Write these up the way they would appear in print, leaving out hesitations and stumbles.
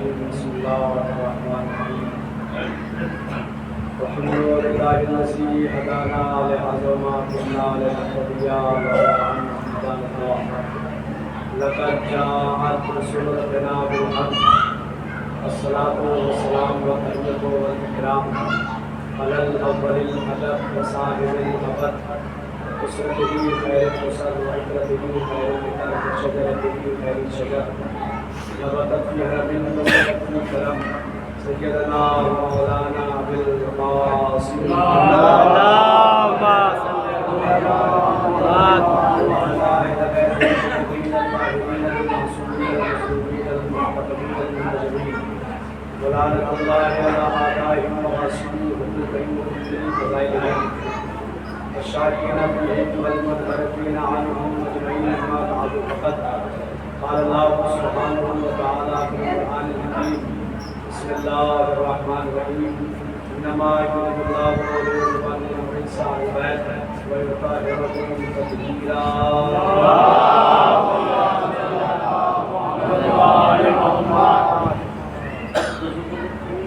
الرجيم بسم الله الرحمن الرحيم الحمد لله الذي هدانا لهذا وما كنا لنهتدي لولا أن هدانا الله لقد جاءت رسول ربنا بالحق الصلاة والسلام والتحية والإكرام على الأول الأدب وصاحب الأبد أسرته خير الأسر وعترته خير الكتاب وشجرته خير الشجر نبتت فيها من الكرم سيدنا ومولانا بالقاسم اللهم صل على ولعنة الله على أعدائهم وعصيهم الكريم بالفضائل الشاكرين فيهم والمنحرفين عنهم أجمعين ما بعد فقد قال الله سبحانه وتعالى في القرآن الكريم بسم الله الرحمن الرحيم إنما يريد الله ليذهب عنكم الرجس أهل البيت ويطهركم تطهيرا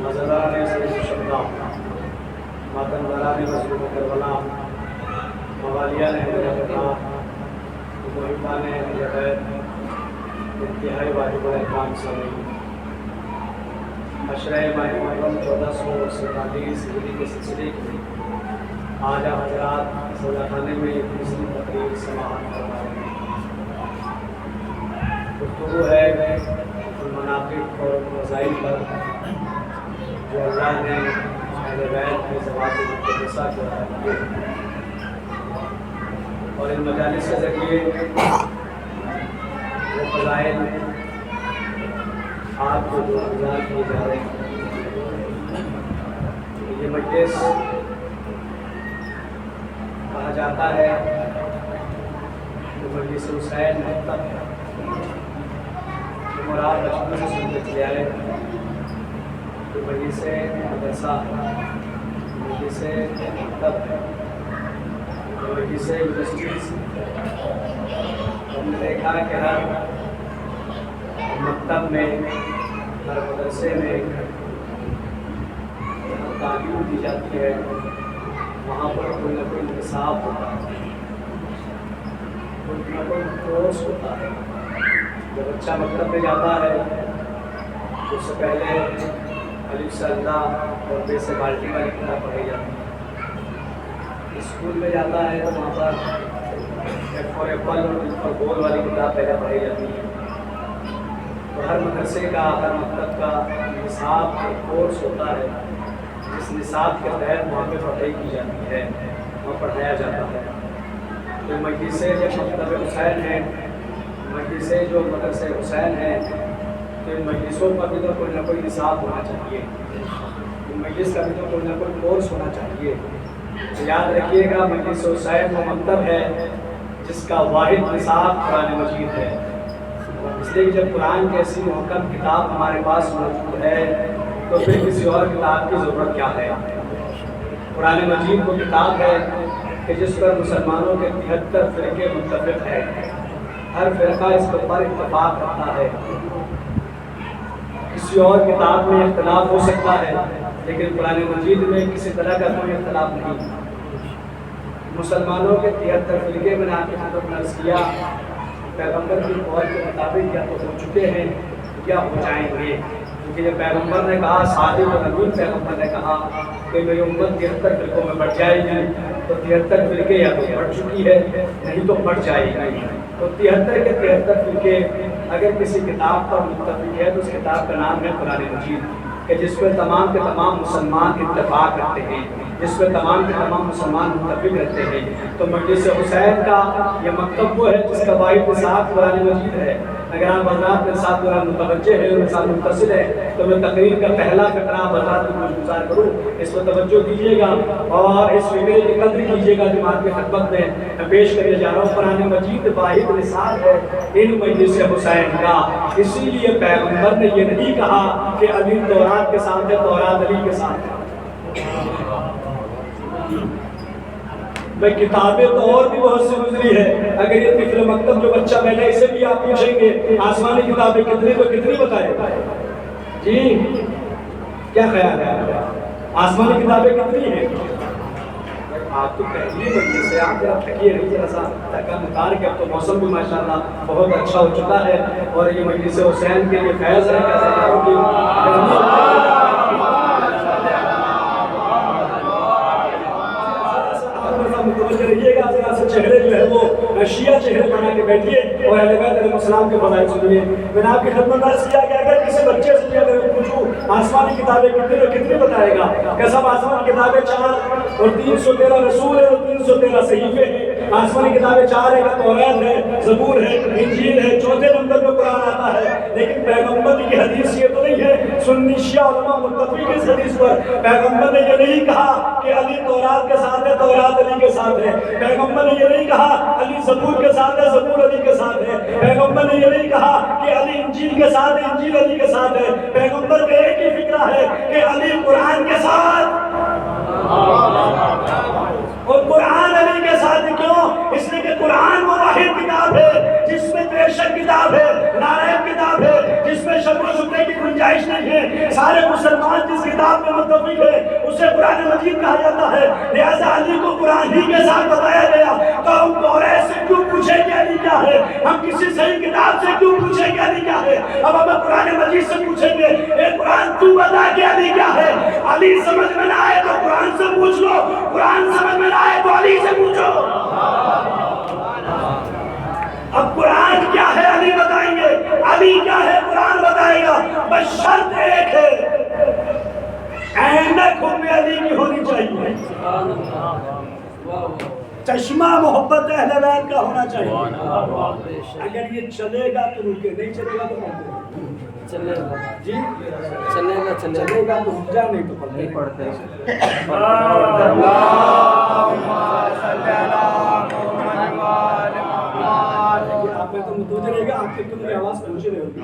حضرات سید الشہداء ماتم داران مسجد کربلا موالیہ نے محبان بیت انتہائی واجب الاحترام سامعین عشرہ ماہ محرم 1447 ہجری کے سلسلے کی آج حضرات سودا خانے میں ایک دوسری تقریر سماعت کروا رہے ہیں۔ گفتگو ہے مناقب اور فضائل پر جو اللہ نے اہل بیت کی ذوات مقدسہ کو عطا کیے اور ان مجالس کے ذریعے وہ فضائل آپ کو جو انجام کیے جا رہے ہیں۔ یہ مجلس کہا جاتا ہے کہ مجلس حسین مکتب ہے، مراد بچپن سے سنتے چلے آئے کہ مجلس مدرسہ مجلس مکتب مجلس یونیورسٹیز۔ ہم نے دیکھا کہ ہر مکتب میں ہر مدرسے میں جہاں تعلیم دی جاتی ہے وہاں پر کوئی نہ کوئی نصاب ہوتا ہے، کوئی نہ کوئی کورس ہوتا ہے۔ جب بچہ مکتب میں جاتا ہے تو اس سے پہلے الف سے اللہ اور بے سے بالٹی والی کتاب پڑھی جاتی ہے۔ اسکول میں جاتا ہے تو وہاں پر ایف فار ایپل اور بی فار بال والی کتاب پہلے پڑھی جاتی ہے۔ تو ہر مدرسے کا ہر مکتب کا نصاب ایک کورس ہوتا ہے جس نصاب کے تحت وہاں پہ پڑھائی کی جاتی ہے، وہاں پڑھایا جاتا ہے۔ تو مجلسیں جب مکتب حسین ہیں، مجلسیں جو مدرسے حسین ہیں، تو ان مجلسوں پر بھی تو کوئی نہ کوئی نصاب ہونا چاہیے، ان مجلس کا بھی تو کوئی نہ کوئی کورس ہونا چاہیے۔ تو یاد رکھیے گا مجلس حسین وہ مکتب ہے جس کا واحد نصاب قرآن مجید ہے، اس لیے کہ جب قرآن کی ایسی محکم کتاب ہمارے پاس موجود ہے تو پھر کسی اور کتاب کی ضرورت کیا ہے۔ قرآن مجید وہ کتاب ہے کہ جس پر مسلمانوں کے 73 فرقے متفق ہیں، ہر فرقہ اس پر اتفاق رکھتا ہے۔ کسی اور کتاب میں اختلاف ہو سکتا ہے لیکن قرآن مجید میں کسی طرح کا کوئی اختلاف نہیں۔ مسلمانوں کے 73 فرقے میں نے آپ کے خطب نرس کیا، پیغمبر کی قول کے مطابق یا تو ہو چکے ہیں یا ہو جائیں گے، کیونکہ جب پیغمبر نے کہا، صادق و امین پیغمبر نے کہا کہ میری امت 73 فرقوں میں بڑھ جائے گی، تو 73 فرقے یا تو بڑھ چکی ہے نہیں تو بڑھ جائے گی۔ تو 73 کے 73 فرقے اگر کسی کتاب پر متفق ہے تو اس کتاب کا نام ہے قرآن مجید، کہ جس پر تمام کے تمام مسلمان اتفاق رکھتے ہیں، جس پر تمام کے تمام مسلمان متفق رہتے ہیں۔ تو مجلس حسین کا یہ مکتب وہ ہے جس کا واحد نصاب قرآن مجید ہے۔ اگر آپ حضرات میرے ساتھ متوجہ ہیں اور میرے ساتھ متصل ہیں تو میں تقریر کا پہلا فقرہ حضرات کو گزار کروں، اس پر توجہ دیجیے گا اور اس فکرے کی قدر کیجیے گا۔ جماعت کی خدمت میں پیش کرنے جا رہا ہوں قرآن مجید واحد نصاب ہے ان مجلس حسین کا۔ اسی لیے پیغمبر نے یہ نہیں کہا کہ علی تورات کے ساتھ ہے، تورات علی کے ساتھ ہے۔ میں کتابیں تو اور بھی بہت سی گزری ہے، اگر یہ طفل مکتب جو بچہ بیٹھا اسے بھی آپ پوچھیں گے آسمانی کتابیں کتنی تو کتنی بتائے، جی کیا خیال ہے آسمانی کتابیں کتنی ہیں؟ آپ تو پہلی بجے سے آپ ذرا تھکیے نہیں، ذرا سا تھکان اتار کے، اب تو موسم بھی ماشاءاللہ بہت اچھا ہو چکا ہے، اور یہ مجلس حسین کے لیے فیض ہے متوجہ رہیے گا، ذرا سا چہرے جو ہے وہ شیعہ چہرے بنا کے بیٹھیے اور اہل بیت علیہ السلام کے فضائل سنیے۔ میں نے آپ کی خدمت عرض کیا کہ اگر کسی بچے سے بھی اگر پوچھوں آسمانی کتابیں کتنی بتائے گا کہ سب آسمانی کتابیں 4 اور 313 رسول ہے اور 313 صحیفے ہیں۔ آسمانی کتابیں 4 ہے، توریت ہے، زبور ہے، انجیل ہے، چوتھے نمبر پہ قرآن آتا ہے، لیکن پیغمبر کی حدیث یہ تو نہیں ہے، سنی شیعہ علماء متفق اس حدیث پر، پیغمبر نے یہ نہیں کہا کہ علی تورات کے ساتھ ہے، تورات علی کے ساتھ ہے، پیغمبر نے یہ نہیں کہا علی زبور کے ساتھ ہے، زبور علی کے ساتھ ہے، پیغمبر نے یہ نہیں کہا کہ علی انجیل کے ساتھ ہے، انجیل علی کے ساتھ ہے، پیغمبر کا ایک ہی فکرہ ہے کہ علی قرآن کے ساتھ، اور قرآن علی کے ساتھ کیوں؟ اس لیے کہ قرآن وہ واحد کتاب ہے جس میں 63 کتاب ہے، نائب کتاب ہے جس میں شک و شبہے کی گنجائش نہیں ہے، سارے مسلمان جس کتاب میں متفق ہے اسے قرآن مجید کہا جاتا ہے، لہذا علی کو قرآن ہی کے ساتھ بتایا گیا۔ تو ہم توریت سے کیوں پوچھیں کہ علی کیا ہے؟ ہم کسی صحیح کتاب سے کیوں پوچھیں کہ علی کیا ہے؟ اب ہمیں قرآن مجید سے پوچھیں گے اے قرآن تو بتا کہ علی کیا ہے؟ علی سمجھ میں نہ آئے تو قرآن سے پوچھ لو، قرآن سمجھ میں نہ آئے تو علی سے پوچھو۔ اب قرآن کیا ہے علی بتائیں گے، علی کیا ہے قرآن بتائے گا، بس شرط ایک ہے، اینک حب علی کی ہونی چاہیے، چشمہ محبت اہل بیت کا ہونا چاہیے۔ اگر یہ چلے گا تو رکے، نہیں چلے گا تو چلے گا، جی چلے گا تو رک جا، نہیں تو پڑھتے آپ میں تو متوجہ رہے گا، آپ کے تم کی آواز پہنچ رہے ہوگی۔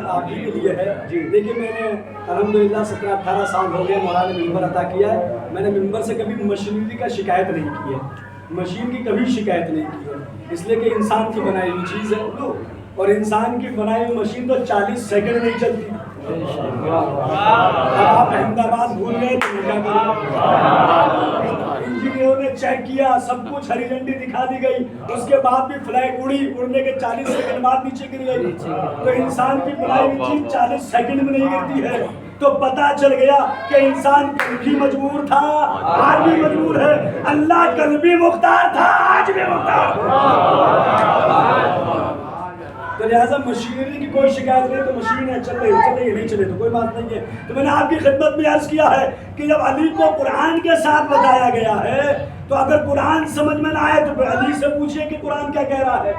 آپ ہی کے لیے ہے، دیکھیے میں نے الحمدللہ 17-18 سال ہو گئے مولانا نے ممبر عطا کیا ہے، میں نے ممبر سے کبھی مشینری کا شکایت نہیں کی ہے، مشین کی کبھی شکایت نہیں کی ہے، اس لیے کہ انسان کی بنائی ہوئی چیز ہے اور انسان کی بنائی ہوئی مشین تو 40 سیکنڈ نہیں چلتی۔ آپ احمد آباد بھول گئے تو کیا کریں؟ انجینئروں نے چیک کیا، سب کچھ ہری جھنڈی دکھا دی گئی، اس کے بعد بھی فلائٹ اڑی، اڑنے کے 40 سیکنڈ بعد نیچے گر گئی۔ تو انسان کی بنائی ہوئی چیز 40 سیکنڈ میں نہیں گرتی ہے، تو پتا چل گیا کہ انسان کل بھی مجبور تھا، آج بھی مجبور ہے، اللہ کل بھی مختار تھا، آج بھی مختار ہے۔ تو لہٰذا مشینری کی کوئی شکایت نہیں، تو مشین ہے، چل رہی نہیں چلے تو کوئی بات نہیں ہے۔ تو میں نے آپ کی خدمت میں عرض کیا ہے کہ جب علی کو قرآن کے ساتھ بتایا گیا ہے تو اگر قرآن سمجھ میں نہ آئے تو پھر علی سے پوچھئے کہ قرآن کیا کہہ رہا ہے،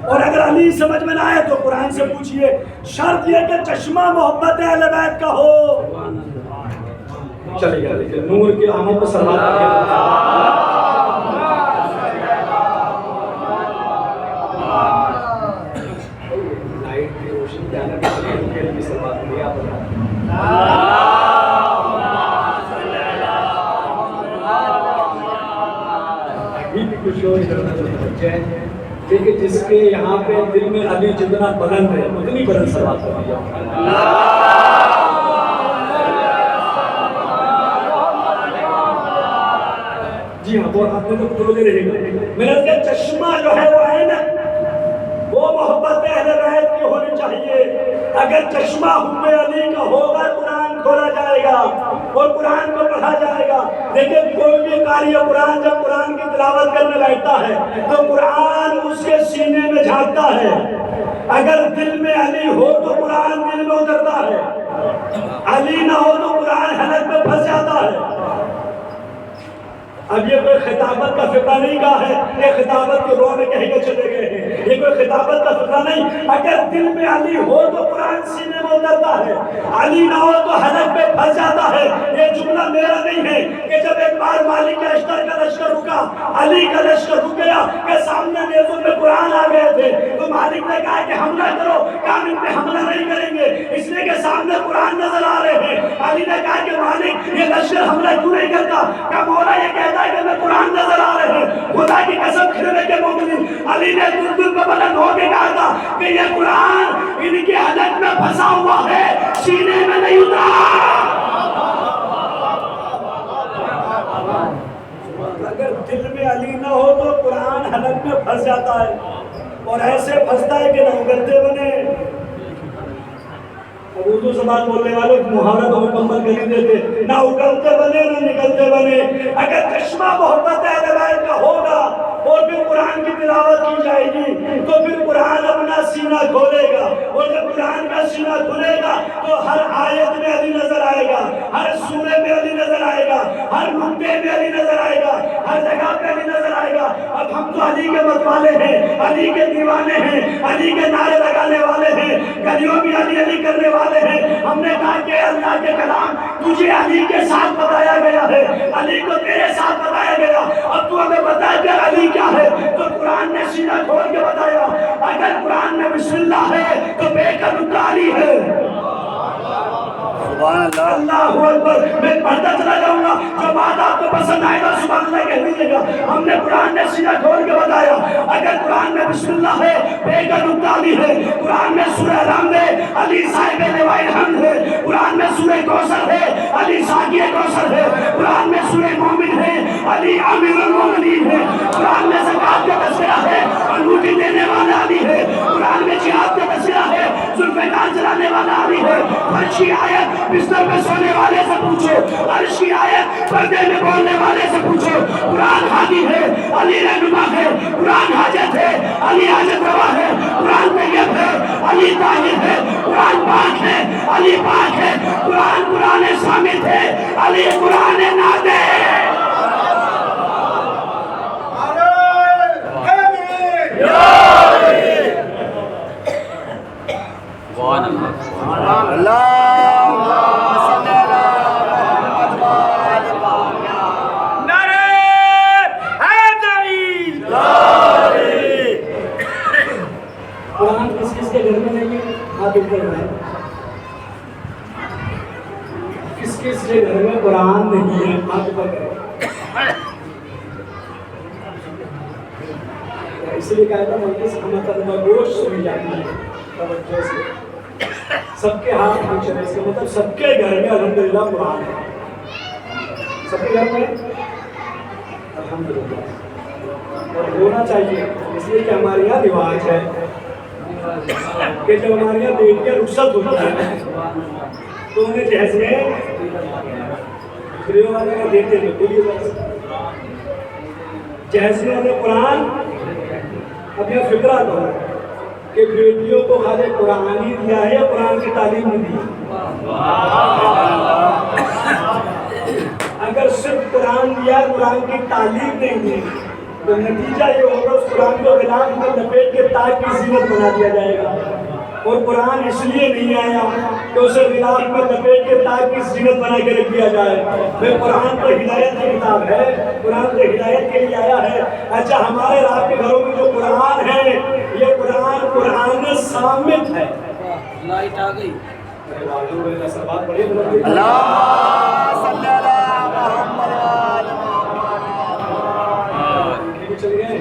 اور اگر علی سمجھ میں نہ آئے تو قرآن سے پوچھئے، شرط یہ کہ چشمہ محبت اہل بیت کا ہو۔ چلیے گا نور کی آمد پر سلام دیکھیں جس کے یہاں پہ دل میں علی جتنا بلند ہے اتنی بلند سلوات کر دیا۔ جی ہاں، اور آپ نے تو بولے رہے گا میرا کہ چشمہ جو ہے وہ ہے نا، وہ محبت اہل بیت کی ہونی چاہیے۔ اگر چشمہ حب علی کا ہوگا قرآن کھولا جائے گا اور قرآن کو پڑھا جائے گا۔ لیکن کوئی بھی قاری قرآن جب قرآن کی تلاوت کرنے بیٹھتا ہے تو قرآن اس کے سینے میں جھانکتا ہے، اگر دل میں علی ہو تو قرآن دل میں اترتا ہے، علی نہ ہو تو قرآن حلق میں پھنس جاتا ہے۔ اب یہ کوئی خطابت کا فقہ نہیں کہا ہے، یہ خطابت کے دور میں کہیں گے چلے گئے ہیں، یہ کوئی خطابت کا فقہ نہیں۔ اگر دل میں علی ہو تو قرآن سینے میں اترتا ہے، علی نہ ہو تو حلق میں پھنس جاتا ہے۔ یہ جملہ میرا نہیں ہے کہ جب ایک بار مالک اشتر کا لشکر رکا، علی کا لشکر رک گیا کہ سامنے نیزوں میں قرآن آ گئے تھے، تو مالک نے کہا کہ حملہ کرو، کامل پہ حملہ نہیں کریں گے اس لیے کہ سامنے قرآن نظر آ رہے ہیں۔ علی نے کہا کہ مالک یہ لشکر حملہ کیوں نہیں کرتا؟ کہ مولا یہ کہتا کہ میں قرآن نظر آ رہے ہیں، خدا کی قسم کھلنے کے مومنین، علی نے دل کو بلند ہو کے کہا تھا کہ یہ قرآن ان کے حلق میں سینے میں نہیں اترا۔ اگر دل میں علی نہ ہو تو قرآن حلق میں پھنس جاتا ہے، اور ایسے پھنستا ہے کہ نہ اگلتے بنے۔ اب اردو زبان بولنے والے محاورہ کو مکمل کر ہی دیتے، نہ اگلتے بنے نہ نکلتے بنے۔ اگر چشمہ محبت اہل بیت کا ہوگا اور پھر قرآن کی تلاوت کی جائے گی تو پھر قرآن اپنا سینہ کھولے گا، اور جب قرآن کا سینہ کھلے گا تو ہر آیت میں علی نظر آئے گا، ہر سورے میں علی نظر آئے گا، ہر نقطے میں علی نظر آئے گا، ہر جگہ پہ علی نظر آئے گا۔ اب ہم تو علی کے مت والے ہیں، علی کے دیوانے ہیں، علی کے نعرے لگانے والے ہیں، گلیوں میں علی علی کرنے والے ہیں۔ ہم نے کہا کہ اللہ کے کلام تجھے علی کے ساتھ بتایا گیا ہے، علی کو تیرے ساتھ بتایا گیا، اب تو ہمیں بتا کہ علی کیا ہے؟ تو قرآن نے سینہ کھول کے بتایا، اگر قرآن میں بسم اللہ ہے تو بے قدر علی ہے۔ سبحان اللہ۔ اللہ اکبر۔ میں پڑھتا چلا جاؤں گا، جو بات آپ کو پسند آئے گا سبحان اللہ کہہ دیجیے گا۔ ہم نے قرآن نے سینہ کھول کے بتایا، اگر قرآن میں بسم اللہ ہے بے قدر علی ہے۔ قرآن میں سورہ الحمد ہے، علی صاحب لواء الحمد ہے۔ قرآن میں سورہ کوثر ہے، علی ساقی کوثر ہے۔ قرآن میں سورہ مومن ہے، علی امیر المومنین ہے۔ قرآن میں زکوٰۃ کا تذکرہ ہے، انگوٹھی دینے والا علی ہے۔ قرآن میں جہاد کا تذکرہ ہے، ذوالفقار چلانے والا علی ہے۔ عرش کی آیت بستر پہ سونے والے سے پوچھو، عرش کی آیت پردے میں بولنے والے سے پوچھو۔ قرآن ہادی ہے، علی رہنما ہے۔ قرآن حاجت ہے، علی حاجت روا ہے۔ قرآن طیب ہے، علی طاہر ہے۔ قرآن پاک ہے، علی پاک ہے۔ قرآن صامت ہے، علی قرآن نادر ہے۔ قرآن کس کس کے گھر میں نہیں ہے؟ ہاتھ اوپر ہے۔ کس کس کے گھر میں قرآن نہیں ہے؟ ہاتھ اوپر ہے۔ اس لیے کہا تھا مجلس ہمت گوش سنی جاتی ہے توجہ سے، سب کے ہاتھ پوچھ رہے، اس کا مطلب سب کے گھر میں الحمدللہ قرآن ہے۔ سب کے گھر میں الحمدللہ، اور ہونا چاہیے، اس لیے کہ ہمارے یہاں رواج ہے کہ جب ہمارے یہاں بیٹیاں رخصت ہوتی ہیں تو انہیں جہیز میں فریوں والے کا دیتے ہیں، کوئی جہیز میں انہیں قرآن۔ اب یہ فکرہ کرو کہ بیٹیوں کو خالی قرآن ہی دیا ہے، قرآن کی تعلیم نہیں دی۔ اگر صرف قرآن دیا، قرآن کی تعلیم نہیں دی تو نتیجہ یہ ہوگا اس قرآن کو غلاف میں لپیٹ کے تاج کی زینت بنا دیا جائے گا۔ اور قرآن اس لیے نہیں آیا کہ اسے غلاف میں لپیٹ کے تاج کی زینت بنا کے رکھ دیا جائے۔ میں قرآن تو ہدایت کی کتاب ہے، قرآن تو ہدایت کے لیے آیا ہے۔ اچھا، ہمارے آپ کے گھروں میں جو قرآن ہے یہ قرآن صامت ہے۔ لائٹ آ گئی۔ اللہ صلی اللہ محمد چل گئے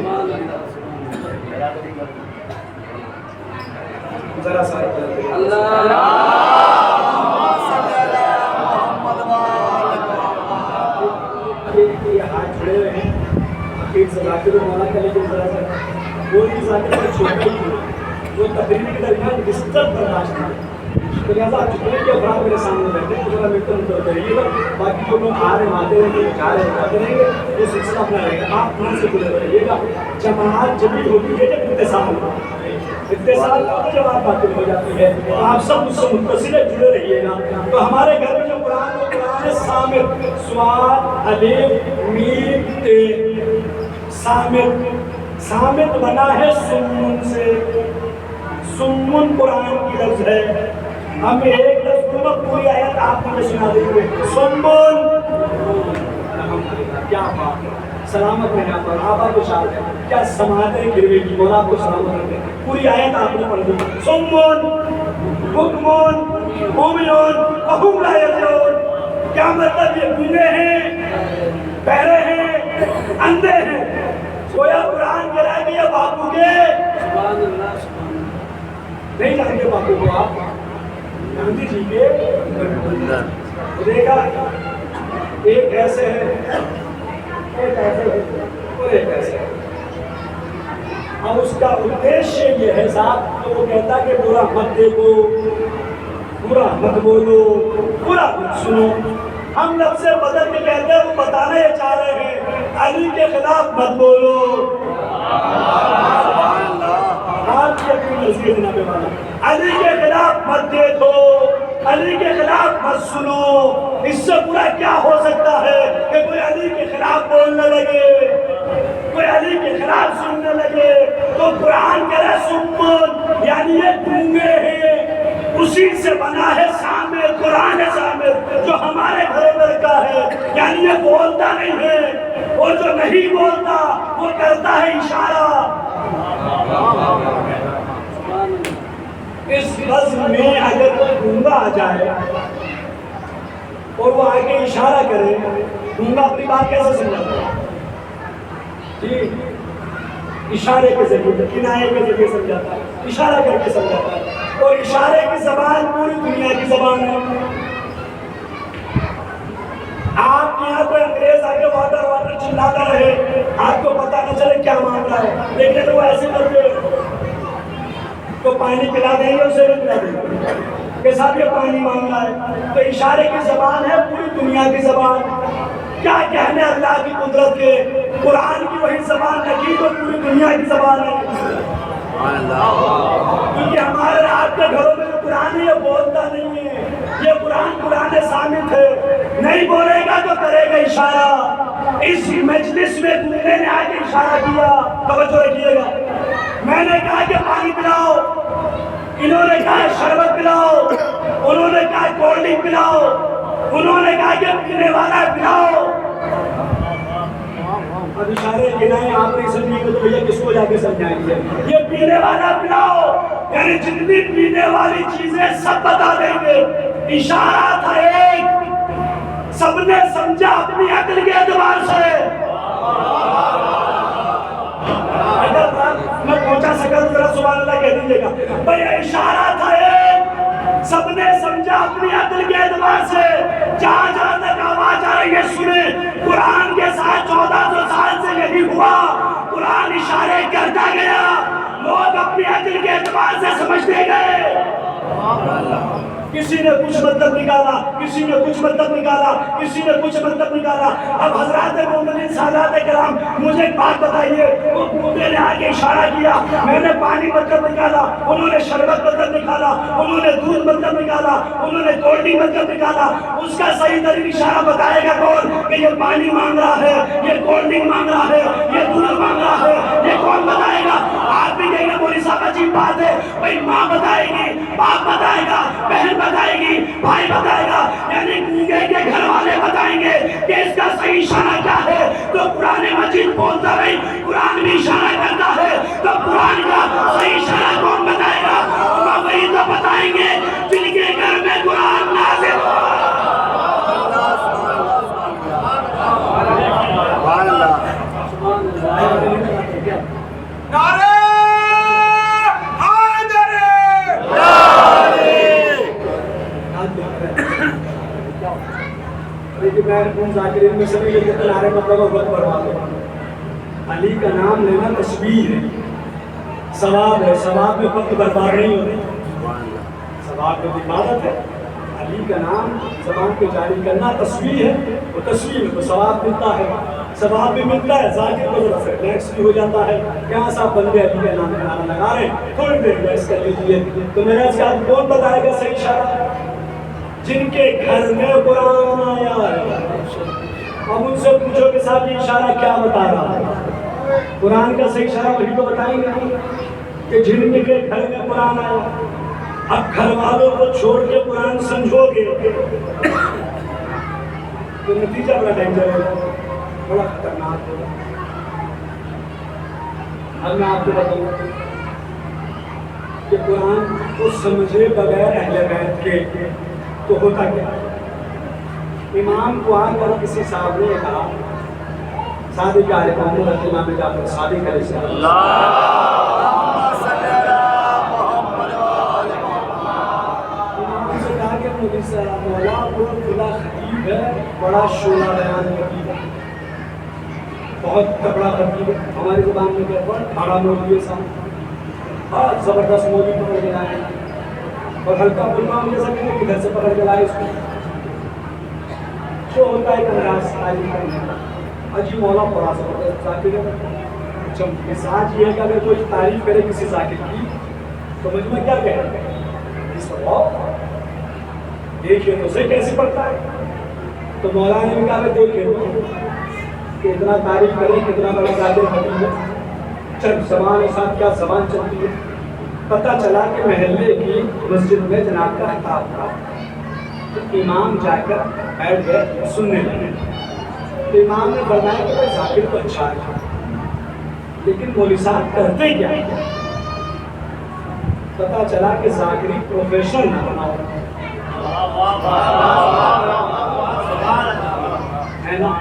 ذرا سا یہ ہاتھ جڑے ہوئے ہیں ایک ذاکر مولا کا، لیکن ذرا سا وہ بھی ذاکر سے چھوٹا ہی ہے، وہ تقریر کے درمیان ڈسٹرب برداشت ہے، تو لہٰذا آپ جتنے کے افراد میرے سامنے بیٹھے ہیں ذرا میرے کو کریے گا، باقی جو لوگ آ رہے ہیں آتے رہیں گے، جا رہے ہیں جاتے رہیں گے، وہ سلسلہ اپنا رہے گا، آپ وہاں سے جڑے رہیے گا۔ جماعت جب بھی ہوتی ہے جب اتصال ہوتا ہے، اتصال کا جب آپ باتیں ہو جاتی ہے تو آپ سب اس سے متصل جڑے رہیے گا۔ تو ہمارے گھر میں جو قرآن ہے قرآن صامت، صاد الف میم تے، صامت، صامت بنا ہے سمن سے، سمن قرآن کی لفظ ہے۔ ہم ایک لفظ کو پوری آیت آپ کو سنا دیں گے، سمن، کیا بات ہے، سلامت رہنا پر آپ کو شاد ہے، کیا سماعت ہے گروے کی مولا کو سلامت رکھے۔ پوری آیت آپ نے پڑھ دی، سمن حکمن مومنون وہم لا یرجعون، کیا مطلب؟ یہ گنگے ہیں، بہرے ہیں، اندھے ہیں۔ گویا قرآن کہہ رہا ہے کہ یہ باپو کے نہیں جانتے، باپو کو آپ گاندھی جی کے دیکھا ایک ایسے ہے ایک ایسے ہے اور ایک ایسے ہے. اب اس کا ادیشیہ یہ ہے صاحب تو وہ کہتا کہ برا مت دیکھو برا مت بولو برا مت سنو. ہم لفظ بدل کے کہتے ہیں وہ بتانا یہ چاہ رہے ہیں علی کے خلاف مت بولو. آپ کی اپنی مرضی ہے جناب والا. علی کے خلاف مت دیکھو علی کے خلاف مت سنو. اس سے برا کیا ہو سکتا ہے کہ کوئی علی کے خلاف بولنے لگے کوئی علی کے خلاف سننے لگے. تو قرآن کہہ رہا سمن یعنی یہ گونگے ہیں اسی سے بنا ہے سامر. قرآن سامر جو ہمارے گھروں میں رکھا ہے یعنی یہ بولتا نہیں ہے اور جو نہیں بولتا وہ کرتا ہے اشارہ. اس بزم میں اگر کوئی گونگا آ جائے اور وہ آگے اشارہ کرے گونگا اپنی بات کیسے سمجھاتا ہے جی اشارے کے ذریعے کنایے کے ذریعے سمجھاتا ہے اشارہ کر کے سمجھاتا ہے. اور اشارے کی زبان پوری دنیا کی زبان ہے. آپ کے یہاں کوئی انگریز آگے واٹر واٹر چلاتا رہے آپ کو پتا نہ چلے کیا معاملہ ہے لیکن وہ ایسے کرتے تو پانی پلا دیں گے اسے بھی پلا دیں گے کہ صاحب یہ پانی مانگنا ہے. تو اشارے کی زبان ہے پوری دنیا کی زبان. کیا کہنے اللہ کی قدرت کے قرآن کی وہی زبان لگی تو پوری دنیا کی زبان ہے. کیونکہ ہمارے آپ کے گھروں میں جو قرآن ہے یہ بولتا نہیں ہے. یہ قرآن ثابت ہے نہیں بولے گا تو کرے گا اشارہ. اس مجلس میں گونگے نے آ کے اشارہ کیا. توجہ رکھیے گا. میں نے کہا کہ پانی پلاؤ انہوں نے کہا شربت پلاؤ انہوں نے کہا کولڈ ڈرنک پلاؤ انہوں نے کہا کہ پینے والا پلاؤ. اب اشارے گنائیں آپ نے سمجھی کہ تو بھیا کس کو جا کے سمجھائیں گے یہ پینے والا پلاؤ یعنی جتنی پینے والی چیزیں سب بتا دیں گے. اشارہ تھا ایک سب نے سمجھا اپنی عقل کے اعتبار سے. اگر میں پہنچا سکا تو ذرا سبحان اللہ کہہ دیجیے گا. بھئی اشارہ تھا ایک سب نے سمجھا اپنی عقل کے اعتبار سے. جہاں جہاں تک آواز آ رہی ہے سنیں. قرآن کے ساتھ 1400 سال سے یہی ہوا. قرآن اشارے کرتا گیا لوگ اپنی عقل کے اعتبار سے سمجھتے گئے. کسی نے کچھ مطلب نکالا کسی نے کچھ مطلب نکالا کسی نے کچھ مطلب نکالا. اب حضرات مومنین سادات کرام مجھے ایک بات بتائیے. وہ گونگے نے آگے اشارہ کیا میں نے پانی مطلب نکالا انہوں نے شربت مطلب نکالا انہوں نے دودھ مطلب نکالا انہوں نے کولڈ ڈرنک مطلب نکالا. اس کا صحیح ترین اشارہ بتائے گا کون کہ یہ پانی مانگ رہا ہے یہ کولڈ ڈرنک مانگ رہا ہے یہ دودھ مانگ رہا ہے یہ کون بتائے گا. آپ بھی کہیں گے بولی صاحب عجیب بات ہے. بھائی ماں بتائے گی باپ بتائے گا بہن بتائے گی بھائی بتائے گا یعنی گونگے کے گھر والے بتائیں گے کہ اس کا صحیح اشارہ کیا ہے. تو قرآن مجید بولتا نہیں قرآن بھی اشارہ کرتا ہے. تو قرآن کا صحیح اشارہ کون بتائے گا. وہی تو بتائیں گے جن کے گھر میں قرآن نازل ہوا. لیکن میں ان ذاکرین میں سبھی کے جتنے نعرے مطلب وقت برباد ہو. علی کا نام لینا تسبیح ہے ثواب ہے. ثواب میں وقت برباد نہیں ہوتے. ثواب میں عبادت ہے. علی کا نام زبان پہ جاری کرنا تسبیح ہے. وہ تسبیح میں تو ثواب ملتا ہے. ثواب بھی ملتا ہے ذاکر کو ذرا سے ریلیکس بھی ہو جاتا ہے. کیا صاحب بندے علی کے نام کا نعرہ لگا رہے ہیں تھوڑی دیر ریلیکس کر لیجیے. تو میرا ساتھ کون بتائے گا صحیح اشارہ جن کے گھر میں قرآن آیا ہے. اب ان سے پوچھو کہ صاحب یہ اشارہ کیا بتا رہا ہے. قرآن کا صحیح اشارہ وہی تو بتائیں گے کہ جن کے گھر میں قرآن آیا. اب گھر والوں کو چھوڑ کے قرآن سمجھو گے تو نتیجہ بڑا ڈینجر ہے بڑا خطرناک ہوگا. اب میں آپ کو بتاؤں کہ قرآن کو سمجھے بغیر اہل بیت کے تو ہوتا کیا. امام کو آ کر کسی صاحب نے کہا صادق علیہ امام جعفر صادق علیہ السلام مودی صاحب مولا خدا خطیب ہے, بڑا شعلہ بیان خطیب ہے, بہت تگڑا خطیب ہے. ہماری زبان میں کہتے ہیں کھاڑا مولوی ہے صاحب, بہت زبردست مولوی پکڑ کے لائے, اور ہلکا پھلکا ہم جیسا کہ کدھر سے پکڑ کے لائے اس کو. جو ہوتا ہے انداز تعلیم کرنے کا, عجیب مولا بڑا زبردست ذاکر ہے. اچھا مثال یہ ہے کہ اگر کوئی تعریف کرے کسی ذاکر کی تو مجمع کیا کہے, اس پر دیکھیے تو اسے کیسے پڑھتا ہے. تو مولانا نے کہا دیکھیے کہ اتنا تعریف کرے کتنا بڑا ذاکر حکیم ہے, چل زبان کے ساتھ کیا زبان چلتی ہے. پتہ چلا کہ محلے کی مسجد میں جناب کا خطاب تھا, تو امام جا کر بیٹھ گئے سننے لگے. تو امام نے فرمایا کہ بھائی ذاکر تو اچھا ہے, لیکن مولوی صاحب کرتے کیا ہے. پتہ چلا کہ ذاکری پروفیشنل نہ بناؤ ہے نا.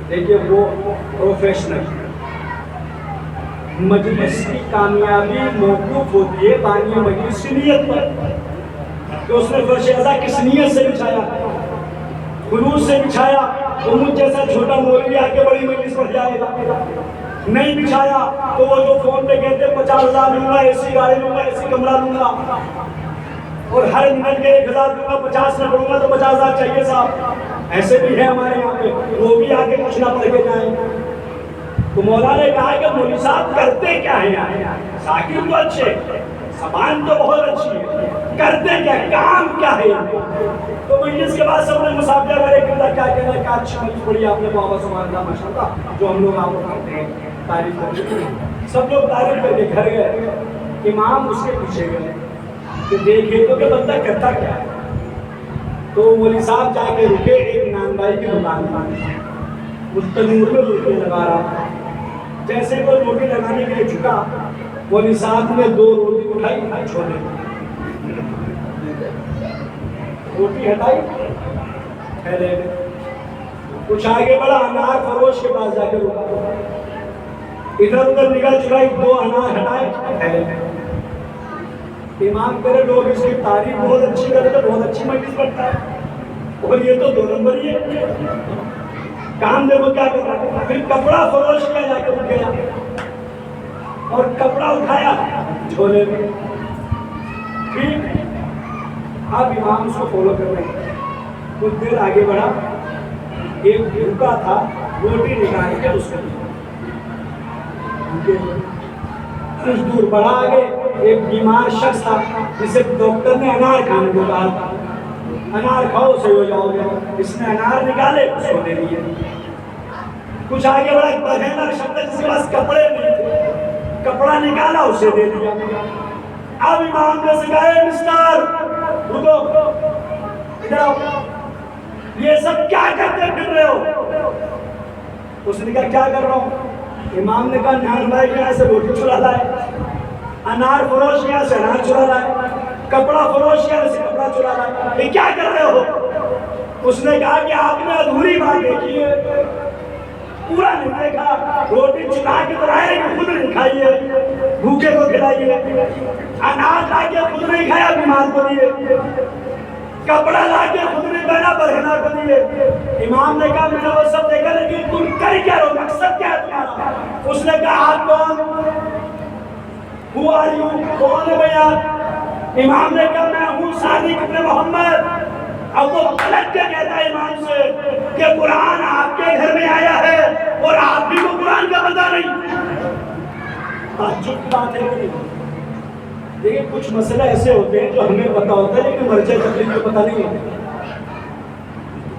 دیکھیے وہ پروفیشنل, مجلس کی کامیابی موقوف ہوتی ہے بانی مجلس کی نیت پر, کہ اس نے فرش ازا کس نیت سے بچھایا, خلوص سے بچھایا. وہ مجھ جیسا چھوٹا مولوی آ کے بڑی مجلس پر جائے گا, نہیں بچھایا تو وہ جو فون پہ کہتے 50,000 لوں گا, ایسی گاڑی لوں گا, ایسی کمرہ لوں گا, اور ہر منٹ کے 1,000 دوں گا, 50 میں پڑوں گا تو 50,000 چاہیے صاحب. ایسے بھی ہے ہمارے یہاں پہ, وہ بھی آ کے کچھ نہ پڑھ کے جائیں. تو مولا نے کہا کہ مولوی صاحب کرتے کیا ہیں, ذاکر تو اچھے, زبان تو بہت اچھی ہے, کرتے کیا, کام کیا ہے. تو مجلس کے بعد سب نے مسابقہ کرے کہ کیا کہنا ہے, کیا اچھی مجلس پڑھی آپ نے, بابا سبحان اللہ ماشاءاللہ, جو ہم لوگ آپ کو کرتے ہیں تعریف کرتے ہیں. سب لوگ تعریف کر کے گھر گئے. امام اس کے پیچھے گئے کہ دیکھے تو کہ بندہ کرتا کیا ہے. تو مولوی صاحب جا کے رکے ایک نان بھائی کی دکان پر, اس تنور میں روٹی لگا رہا تھا. جیسے وہ روٹی لگانے کے لیے جھکا, مولوی صاحب نے 2 روٹی اٹھائی, چھوڑے روٹی ہٹائی, پھیلے کچھ آگے بڑھا, انار فروش کے پاس جا کے رکا, ادھر ادھر نگاہ چڑھائی, 2 انار ہٹائے, پھیلے. امام کرے لوگ اس کی تعریف بہت اچھی کرے تو بہت اچھی مجلس پڑھتا ہے, اور یہ تو 2 نمبر ہی ہے. کام دیکھو کیا کر رہا ہے. پھر کپڑا فروش کیا جا کے گیا, اور کپڑا اٹھایا جھولے میں. ٹھیک, اب امام اس کو فالو کر رہے ہیں. کچھ دیر آگے بڑھا, ایک بھوکا تھا, روٹی نکال کے اس کو کچھ دور بڑھا آگے ایک بیمار شخص تھا جسے ڈاکٹر نے انار کھانے کو کہا تھا, انار کھاؤ صحیح ہو جاؤ گے. اس نے انار نکالے, اس کو دے دیے. کچھ آگے بڑھا ایک بہنر شخص جس کے پاس کپڑے نہیں تھے, کپڑا نکالا, اسے دے دیا. اب امام نے سے کہا مسٹر رکو, ادھر آؤ, یہ سب کیا کرتے پھر رہے ہو. اس نے کہا کیا کر رہا ہوں. امام نے کہا نان بھائی کے یہاں سے روٹی چرا لائے, انار فروش کے یہاں سے انار چرا لائے, کپڑا فروش کے یہاں سے کپڑا چرا لائے, یہ کیا کر رہے ہو. اس نے کہا کہ آپ نے ادھوری بات دیکھی ہے, پورا نہیں دیکھا. روٹی چرا کے تو آئے کہ خود نہیں کھائیے, بھوکے کو کھلائیے. انار لا کے خود نہیں کھایا, بیمار کو دیے. کپڑا لا کے خود نہیں پہنا, برہنا کو دیے. امام نے کہا میں نے وہ سب دیکھا, لیکن تم کر کیا رہو, مقصد کیا ہے تمہارا. اس نے کہا آپ کون, Who are you, کون ہے بھیا. امام نے کہا میں ہوں صادق ابن محمد. اب وہ غلط کیا کہتا ہے امام سے کہ قرآن آپ کے گھر میں آیا ہے اور آپ بھی کو قرآن کا پتہ نہیں. تعجب کی بات ہے کہ دیکھیں کچھ مسئلہ ایسے ہوتے ہیں جو ہمیں پتہ ہوتا ہے لیکن مرجع تقلید کو پتہ نہیں ہوتا.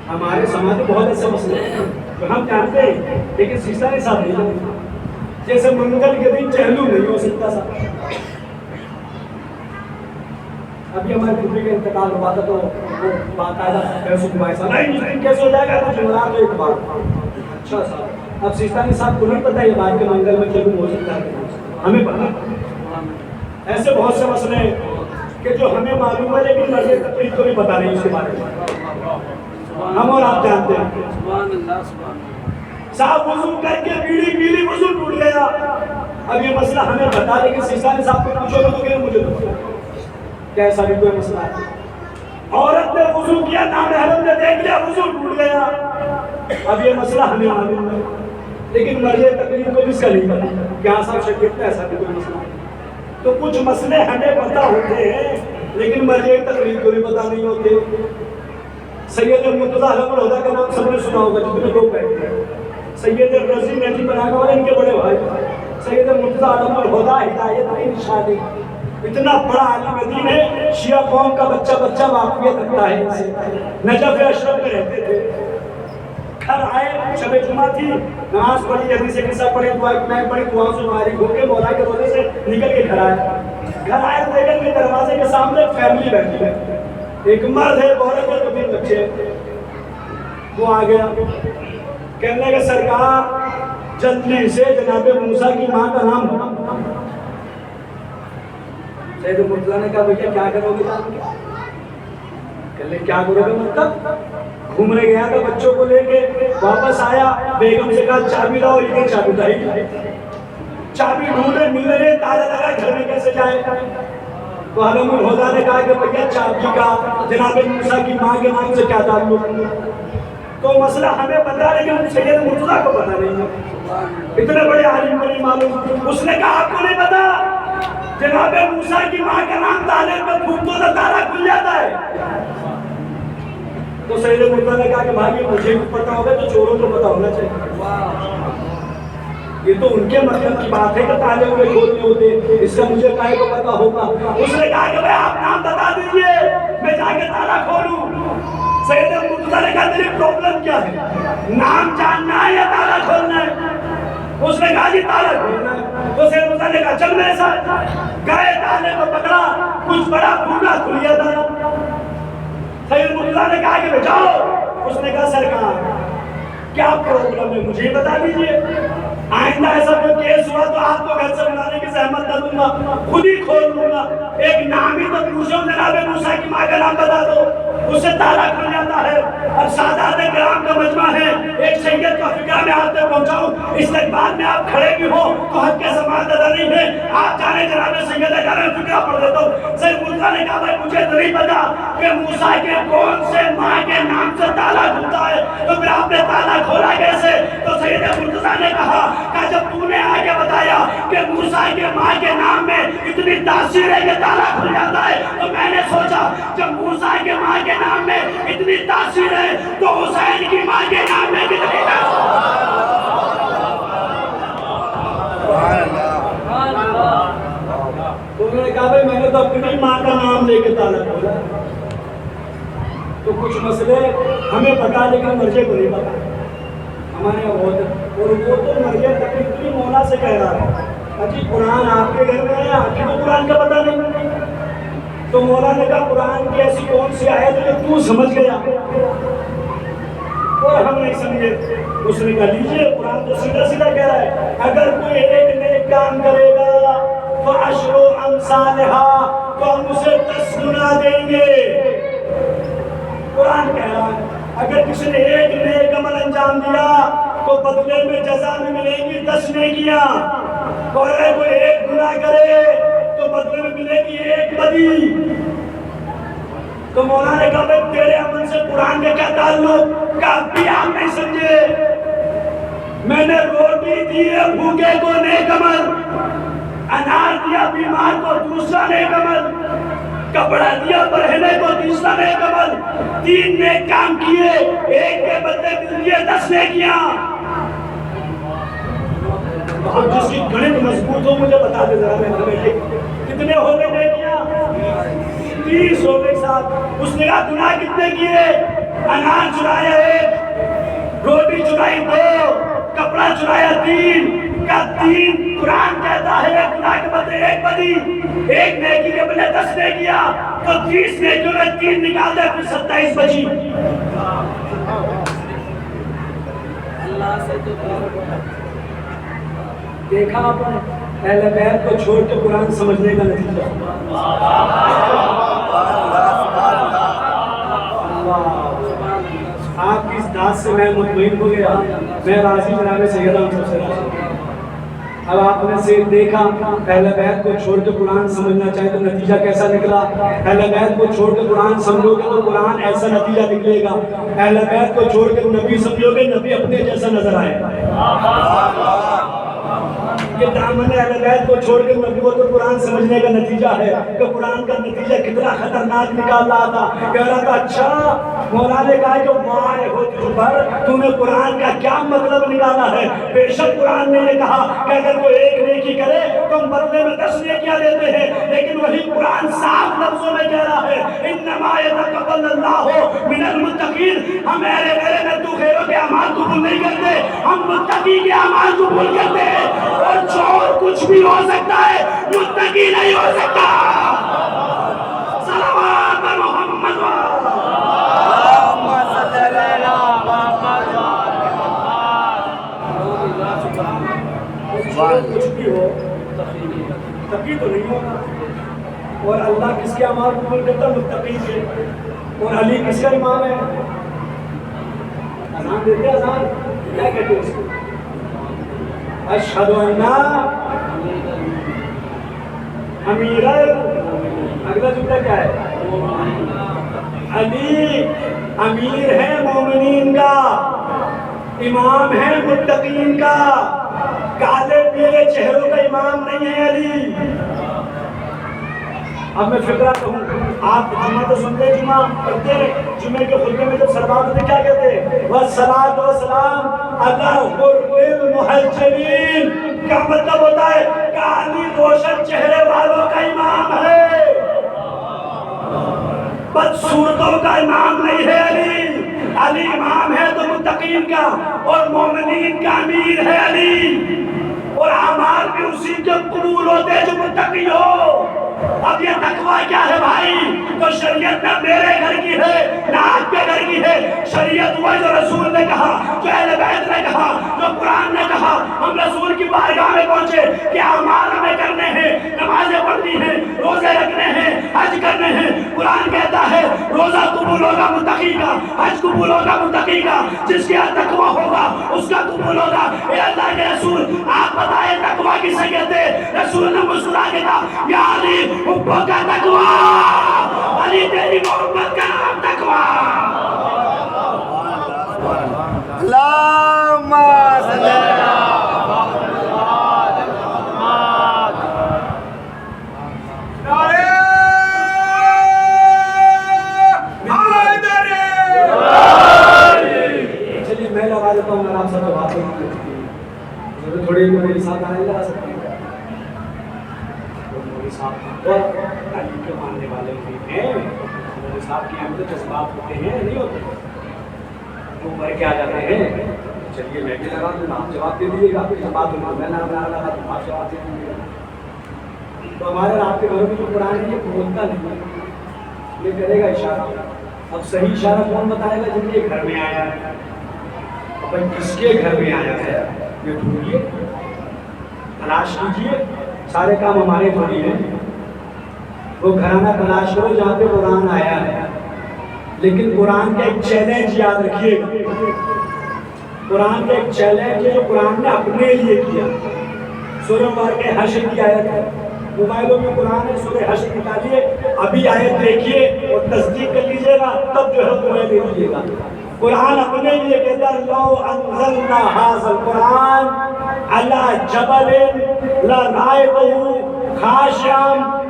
ہمارے سماج میں بہت ایسے مسئلے ہیں جو ہم جانتے ہیں لیکن سیسا کے ساتھ نہیں جانتے. جیسے منگل کے دن چہلو نہیں ہو سکتا سا. ابھی ہمارے پوری کا انتقال ہوا تھا تو وہ باقاعدہ پیسوں کی بھائی صاحب نہیں کیسے ہو جائے گا تو جمعرات ایک بار. اچھا صاحب اب سیستانی صاحب کو نہیں پتہ یہ بات کہ منگل میں چلو ہو سکتا ہے, ہمیں پتہ. ایسے بہت سے مسئلے ہیں کہ جو ہمیں معلوم ہے لیکن مرجع تقلید کو بھی پتہ نہیں اس کے بارے میں. ہم اور آپ جانتے ہیں. صاحب وضو کر کے بیڑی وضو ٹوٹ گیا. اب یہ مسئلہ ہمیں بتا, لیکن سیستانی صاحب کو پوچھو گے تو کہ مجھے کیا ایسا بھی کوئی مسئلہ ہے. عورت نے وضو کیا، نامحرم نے دیکھ لیا، وضو ٹوٹ گیا. اب یہ مسئلہ ہمیں معلوم ہے، لیکن مرجع تقلید کو کس کا نہیں پتا کہ ہاں صاحب شریعت میں ایسا بھی کوئی مسئلہ ہے. تو کچھ مسئلے ہمیں پتا ہوتے ہیں لیکن مرجع تقلید کو بھی پتا نہیں ہوتے. سید مرتضیٰ علم الہدیٰ کا نام سب نے سنا ہوگا جتنے لوگ بیٹھے ہیں. سید رضی نجی بنانے والے ان کے بڑے بھائی سید مرتضیٰ علم الہدیٰ ہدایت کی نشانی، اتنا بڑا عالم دین ہے. شیعہ قوم کا بچہ بچہ واقعیت رکھتا ہے ان سے. نجف اشرف میں رہتے تھے. گھر آئے، شب جمعہ تھی، نماز پڑھی، حدیث قصہ پڑھی، دعا میں پڑھی، دعا سے فارغ ہو کے مولا کے روزے سے نکل کے گھر آئے. گھر آئے تو دیکھیں کہ دروازے کے سامنے ایک فیملی بیٹھی ہے. ایک مرد ہے، عورت ہے، تو 2 بچے ہیں. وہ آ گیا، کہنے کہ سرکار جلدی سے جناب موسیٰ کی ماں کا نام ہو. سید مرتضیٰ نے کہا بھیا کیا کرو گے؟ کہنے کیا کرو گے مطلب؟ گھومنے گیا تھا بچوں کو لے کے، واپس آیا، بیگم سے کہا چابی لاؤ. یہ چابی لائی، چابی ڈھونڈے مل رہے، تالا لگا، گھر میں کیسے جائے؟ تو علم الہدیٰ نے کہا کہ بھیا چابی کا جناب موسیٰ کی ماں کے نام سے کیا تعلق؟ تو مسئلہ ہمیں پتا لیکن سید مرتضیٰ کو پتا نہیں ہے. اتنے بڑے عالم کو نہیں معلوم. اس نے کہا آپ کو نہیں پتا جناب موسیٰ کی ماں کا نام تالے میں پھونک دو تو تالا کھل جاتا ہے. تو سید مرتضیٰ نے کہا کہ بھائی مجھے بھی پتا ہوگا تو چوروں کو پتا ہونا چاہیے. یہ تو ان کے مطلب کی بات ہے کہ تالے ہوئے کھولنے ہوتے، اس کا مجھے کاہے کو پتا ہوگا. اس نے کہا کہ بھائی آپ نام بتا دیجئے، میں جا کے تالا کھولوں. سید مرتضیٰ نے کہا تیری پرابلم کیا ہے، نام جاننا ہے یا تالا کھولنا ہے؟ اس نے کہا جی تالا کھولنا ہے. تو سید مرتضیٰ نے کہا چل میرے ساتھ. گئے، تالے کو پکڑا، کچھ بڑا پھوٹا کھل گیا تھا. سید مرتضیٰ نے کہا کہ جاؤ. اس نے کہا سرکار کیا پرابلم ہے مجھے بتا دیجئے، آئندہ ایسا کوئی کیس ہوا تو آپ کو گھر سے بلانے کی زحمت نہ دوں گا، خود ہی کھول دوں گا. ایک نام ہی تو پوچھو، جناب موسیٰ کی ماں کا نام بتا دو، اسے تالا کھل جاتا ہے. اب سادات کرام کا مجمع ہے، ایک سید کا فکر میں آپ تک پہنچاؤں. استقبال میں آپ کھڑے بھی ہو تو حق کے سماعت ادا نہیں ہے. آپ جانے جناب سید جانے فکرہ پڑھ دیتا ہوں. سید مرتضیٰ نے کہا بھائی مجھے تو نہیں پتا کہ موسیٰ کے کون سے ماں کے نام سے تالا کھلتا ہے، تو پھر آپ نے تالا کھولا کیسے؟ تو سید مرتضیٰ نے کہا کہ جب تو نے آگے بتایا کہ موسیٰ کے ماں کے نام میں اتنی تاثیر ہے کہ تالا کھل جاتا ہے، تو میں نے سوچا جب موسیٰ کے ماں کے نام میں اتنی تاثیر ہے تو حسین کی ماں کے نام میں کتنی تاثیر ہے؟ تو انہوں نے کہا بھائی میں نے تو اپنی ماں کا نام لے کے تالا کھولا. تو کچھ مسئلے ہمیں پتا لیکن مرجع کو نہیں پتا. ہمارے یہاں بہت ہے، اور وہ تو مرجع تقلید مولا سے کہہ رہا ہے اجی قرآن آپ کے گھر میں ہے، آپ کو قرآن کا پتہ نہیں. تو مولا نے کہا قرآن کی ایسی کون سی آیت ہے جو تو سمجھ گیا اور ہم نہیں سمجھے؟ اس نے کہا لیجئے قرآن تو سیدھا سیدھا کہہ رہا ہے اگر کوئی ایک نیک کام کرے گا فَعَشْرُ أَمْثَالِهَا تو ہم اسے 10 گنا دیں گے. قرآن کہہ رہا ہے اگر کسی نے ایک نیک عمل انجام دیا تو بدلے میں جزا میں ملے گی 10 نیکیاں، اور اگر کوئی ایک گناہ کرے تو بدلے میں ملے گی 1 بدی. تو مولا نے کہا بھائی تیرے عمل سے قرآن میں کیا تعلق؟ کہ اب بھی آپ نہیں سمجھے. میں نے روٹی دی ہے بھوکے کو نیک عمل، انار دیا بیمار کو دوسرا نیک عمل، کپڑا دیا برہنے کو تیسرا نیک عمل. 3 نیک کام کیے، ایک کے بدلے مل دیے 10 نیکیاں. اب جس کی گھڑت مضبوط ہو مجھے بتا دے ذرا. میں کتنے ہو گئے نیکیاں؟ 30 ہو گئے صاحب. اس نے کہا گناہ کتنے کیے؟ انار چرایا 1، روٹی چرائی 2، کپڑا چرایا 3. کا 3 قرآن کہتا ہے گناہ کے بدلے 1 بدی، 1 نیکی کے بدلے 10 نیکیاں. تو 30 نیکیوں میں 3 نکال دے پھر 27 بچی. اللہ سے تو دیکھا آپ نے اہل بیت کو چھوڑ کے قرآن سمجھنے کا نتیجہ. آپ کی اس داد سے میں مطمئن ہو گیا، میں راضی جناب سیدہ ہوں سب سے راضی. اب آپ نے سے دیکھا اہل بیت کو چھوڑ کے قرآن سمجھنا چاہے تو نتیجہ کیسا نکلا؟ اہل بیت کو چھوڑ کے قرآن سمجھو گے تو قرآن ایسا نتیجہ نکلے گا، اہل بیت کو چھوڑ کے نبی سمجھو گے نبی اپنے جیسا نظر آئے گا۔ یہ دامن اہل بیت کو چھوڑ کے نبی کو تو قرآن سمجھنے کا نتیجہ ہے کہ قرآن کا نتیجہ کتنا خطرناک نکال رہا تھا۔ کہہ رہا تھا اچھا مولا نے کہا کہ مائے ہو پر تو نے قرآن کا کیا مطلب نکالا ہے؟ بے شک قرآن نے یہ کہا کہ اگر وہ ایک نیکی کرے تو ہم بدلے میں 10 نیکیاں دیتے ہیں، لیکن وہی قرآن صاف لفظوں میں کہہ رہا ہے انما یتقبل اللہ من المتقین۔ ہم میرے نتو خیروں کے اعمال قبول نہیں کرتے، ہم متقی کے اعمال قبول کرتے ہیں، اور چور کچھ بھی ہو سکتا ہے متقی نہیں ہو سکتا۔ صلوات محمد کچھ بھی ہو متقی تو نہیں ہوگا۔ اور اللہ کس کے اعمال قبول کرتا ہے؟ متقی کے۔ اور علی کس کا امام ہے؟ اذان دیتے ہیں، اذان کیا کہتے ہیں اس کو؟ اشہد ان امیر، اگلا جملہ کیا ہے؟ علی امیر ہے مومنین کا، امام ہے متقین کا، کالے پیلے چہروں کا امام نہیں ہے علی۔ اب میں فکرہ کہوں، آپ جمعہ تو سنتے ہیں، جمعہ پڑھتے ہیں، جمعے کے خطبے میں جب سلام ہوتے کیا کہتے ہیں؟ والصلاۃ والسلام علی غر المحجلین۔ کیا مطلب ہوتا ہے؟ کالی روشن چہرے والوں کا امام ہے، بدصورتوں کا امام نہیں ہے علی۔ علی امام ہے تو متقین کا، اور مومنین کا امیر ہے علی، اور اعمال بھی اسی کے قبول ہوتے ہیں جو متقی ہو۔ اب یہ تقویٰ کیا ہے بھائی؟ تو شریعت نہ میرے گھر کی ہے نہ آپ کے گھر کی ہے، شریعت وہ جو رسول نے کہا، جو اہل بیت نے کہا، جو قرآن نے کہا۔ ہم رسول کی بارگاہ میں پہنچے کہ اعمال ہمیں کرنے ہیں، نمازیں پڑھنی ہیں، روزے رکھنے ہیں، حج کرنے ہیں۔ قرآن کہتا ہے روزہ قبول ہوگا متقی کا، حج قبول ہوگا متقی کا، جس کے تقویٰ ہوگا اس کا قبول ہوگا۔ اے اللہ کے رسول آپ بتائیں تقویٰ کسے کہتے ہیں؟ رسول نے مسکرا کے کہا یا علی حبوں کا تقویٰ، علی تیری محبت کا نام تقویٰ۔ اللہم صلی اللہ چلیے میں لگا دیتا ہوں، آپ سب بات تھوڑی میرے ساتھ آنے لگا سکتے ہیں۔ مولوی صاحب علی کے ماننے والے بھی ہیں، مولوی صاحب کی ہم تو جذبات ہوتے ہیں نہیں ہوتے، وہ مر کے آ جاتے ہیں۔ چلیے میں بھی لگا دوں، آپ جواب دے دیجیے گا، بات میں نہ بنا رہا تو آپ جواب دے دیجیے گا۔ تو ہمارے آپ کے گھروں میں جو قرآن ہے یہ بولتا نہیں، یہ کرے گا اشارہ۔ اب صحیح اشارہ کون بتائے گا؟ جن کے گھر میں آیا ہے۔ اپن کس کے گھر میں آیا ہے یہ ڈھونڈیے، تلاش کیجیے، سارے کام ہمارے تھوڑی ہیں۔ وہ گھرانہ تلاش کرو جہاں پہ قرآن آیا ہے، لیکن قرآن کا ایک چیلنج یاد رکھیے گا، قرآن کا ایک چیلنج ہے جو قرآن نے اپنے لیے کیا۔ سورہ مبارکہ حشر کی آیت ہے، موبائلوں میں قرآن ہے، سورہ حشر نکالیے، ابھی آیت دیکھیے اور تصدیق کر لیجیے گا، تب جو ہے تمہیں دے دیجیے گا۔ قرآن اپنے لیے کہتا ہے لو انزلنا ھذا القرآن علی جبل لرأیتہ خاشعا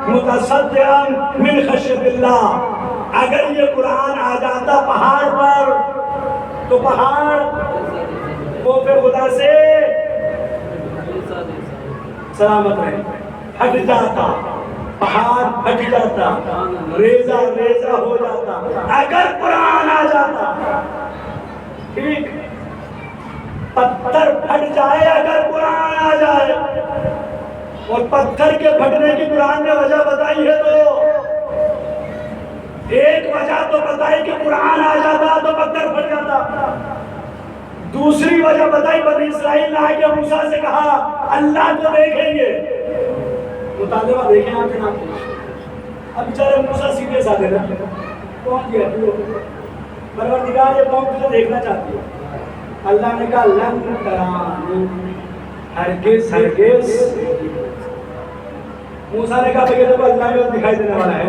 متصدعا من خشیۃ اللہ۔ اگر یہ قرآن آ جاتا پہاڑ پر تو پہاڑ خوف خدا سے سلامت رہے، ہٹ جاتا، پہاڑ ہٹ جاتا، ریزہ ریزہ ہو جاتا اگر قرآن آ جاتا۔ ٹھیک، پتھر پھٹ جائے اگر قرآن آ جائے، اور پتھر کے پھٹنے کی قرآن نے وجہ بتائی ہے تو ایک وجہ تو بتائی کہ قرآن آ جاتا تو پتھر پھٹ جاتا، دوسری وجہ بتائی بنی اسرائیل نے آ کے موسیٰ سے کہا اللہ کو دیکھیں گے۔ مطالبہ دیکھیں آپ کے نام اب بیچارے موسیٰ سیدھے سادھے رہے، کون دیا تو پروردگار یہ قوم تجھے دیکھنا چاہتی ہے۔ اللہ نے کہا لن ترانی، ہرگز ہرگز موسیٰ نے کہا بھئی تو اللہ میں دکھائی دینے والا ہے.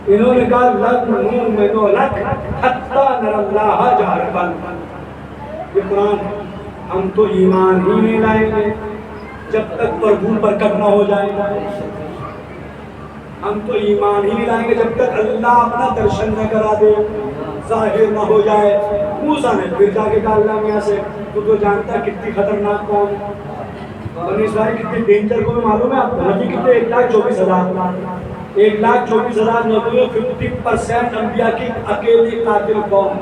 انہوں نے کہا لَن نُؤْمِنَ لَكَ حَتَّى نَرَى اللَّهَ جَهْرَةً. یہ قرآن ہم تو ایمان ہی نہیں لائیں گے جب تک پربھو پرکٹ نہ ہو جائے گا. ہم تو ایمان ہی نہیں لائیں گے جب تک اللہ اپنا درشن نہ کرا دے، ظاہر نہ ہو جائے. موسیٰ نے پھر جا کے کہا اللہ میاں سے تو جانتا ہے کتنی خطرناک قوم، بنی اسرائیل کتنی ڈینجر کو معلوم ہے آپ کو؟ نبی کتنے 1,24,000 1,24,000 نبیوں 50% انبیاء کی اکیلی قاتل قوم.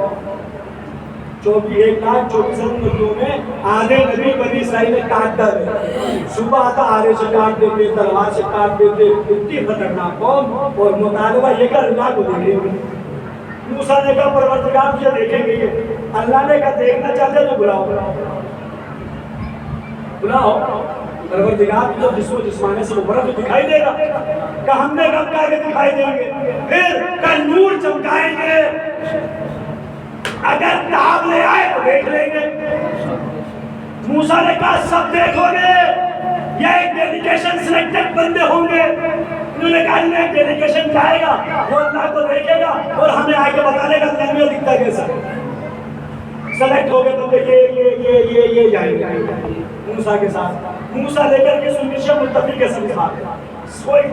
1,24,000 نبیوں میں آدھے نبی بنی اسرائیل نے کاٹ ڈالے. صبح آتا آرے سے کاٹ دیتے، تلوار سے کاٹ دیتے. اتنی خطرناک قوم. اور مطالبہ یہ کہ اللہ کو دیکھیں گے. موسیٰ نے کہا پروردگار مجھے دیکھیں گے. اللہ نے کہا دیکھنا چاہتے تو بلاؤ بلاؤ. پروردگار جو جسم و جسمانے سے مبرد دکھائی دے گا کہ ہم نے کب کہا کہ دکھائی دیں گے. پھر کہ نور چمکائیں گے، اگر تاب لے آئے تو دیکھ لیں گے. موسیٰ نے کہا سب دیکھو گے یا ایک ڈیڈیکیشن سلیکٹڈ بندے ہوں گے. انہوں نے کہا انہیں ایک ڈیڈیکیشن جائے گا، وہ اللہ کو دیکھے گا اور ہمیں آگے بتا دے گا اللہ میں دکھتا کیسا. سلیکٹ ہو گئے تو یہ جائیں گے موسیٰ کے ساتھ. موسیٰ لے کر کے سنیشہ متفق کے ساتھ کوئی